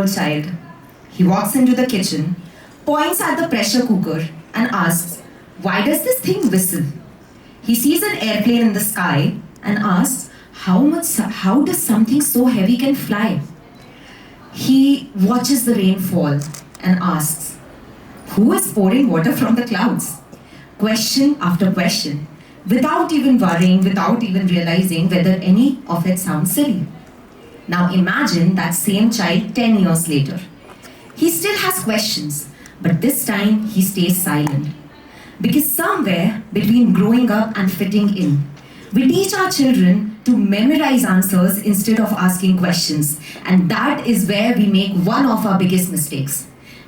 child. He walks into the kitchen, points at the pressure cooker, and asks, "Why does this thing whistle?" He sees an airplane in the sky and asks, how does something so heavy can fly? He watches the rain fall and asks, "Who is pouring water from the clouds?" Question after question, without even worrying, without even realizing whether any of it sounds silly. Now imagine that same child 10 years later. He still has questions, but this time he stays silent. Because somewhere between growing up and fitting in, we teach our children to memorize answers instead of asking questions. And that is where we make one of our biggest mistakes.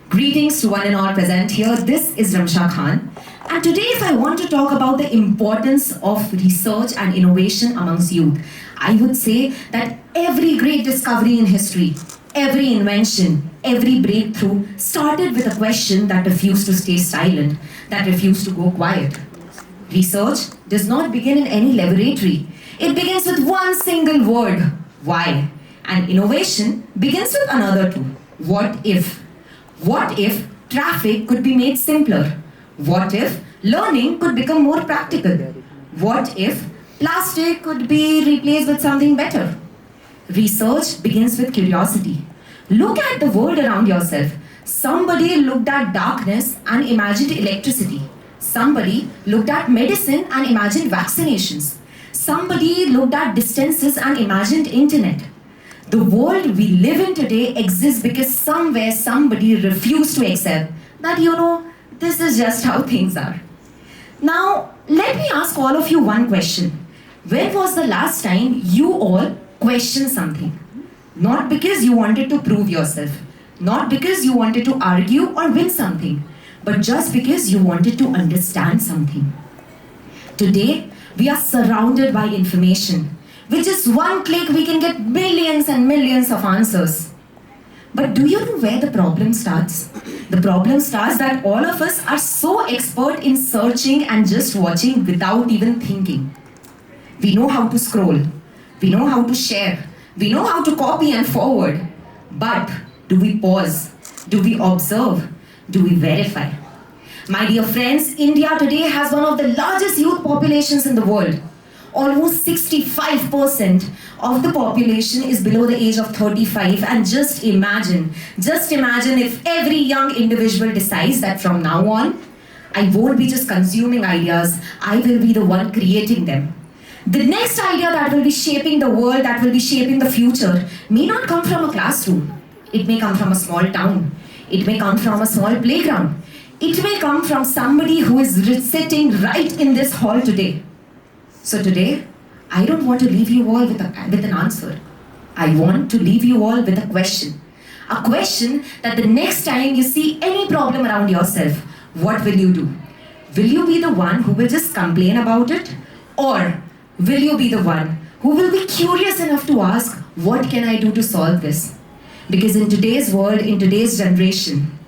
Greetings to one and all present here. This is Rimsha Khan. And today, if I want to talk about the importance of research and innovation amongst youth, I would say that every great discovery in history, every invention, every breakthrough started with a question that refused to stay silent, that refused to go quiet. Research does not begin in any laboratory. It begins with one single word, why. And innovation begins with another two, what if. What if traffic could be made simpler? What if learning could become more practical? What if plastic could be replaced with something better? Research begins with curiosity. Look at the world around yourself. Somebody looked at darkness and imagined electricity. Somebody looked at medicine and imagined vaccinations. Somebody looked at distances and imagined internet. The world we live in today exists because somewhere somebody refused to accept that, this is just how things are. Now, let me ask all of you one question. When was the last time you all questioned something? Not because you wanted to prove yourself, not because you wanted to argue or win something, but just because you wanted to understand something. Today, we are surrounded by information. With just one click, we can get millions and millions of answers. But do you know where the problem starts? The problem starts that all of us are so expert in searching and just watching without even thinking. We know how to scroll. We know how to share. We know how to copy and forward. But do we pause? Do we observe? Do we verify? My dear friends, India today has one of the largest youth populations in the world. Almost 65% of the population is below the age of 35, and just imagine if every young individual decides that from now on, I won't be just consuming ideas, I will be the one creating them. The next idea that will be shaping the world, that will be shaping the future, may not come from a classroom. It may come from a small town. It may come from a small playground. It may come from somebody who is sitting right in this hall today. So today, I don't want to leave you all with an answer. I want to leave you all with a question. A question that the next time you see any problem around yourself, what will you do? Will you be the one who will just complain about it? Or will you be the one who will be curious enough to ask, what can I do to solve this? Because in today's world, in today's generation,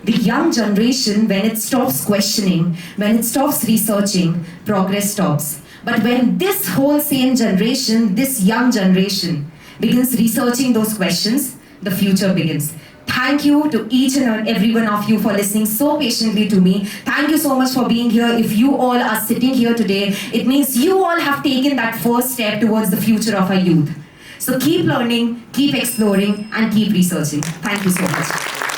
the young generation, when it stops questioning, when it stops researching, progress stops. But when this whole same generation, this young generation, begins researching those questions, the future begins. Thank you to each and every one of you for listening so patiently to me. Thank you so much for being here. If you all are sitting here today, it means you all have taken that first step towards the future of our youth. So keep learning, keep exploring, and keep researching. Thank you so much.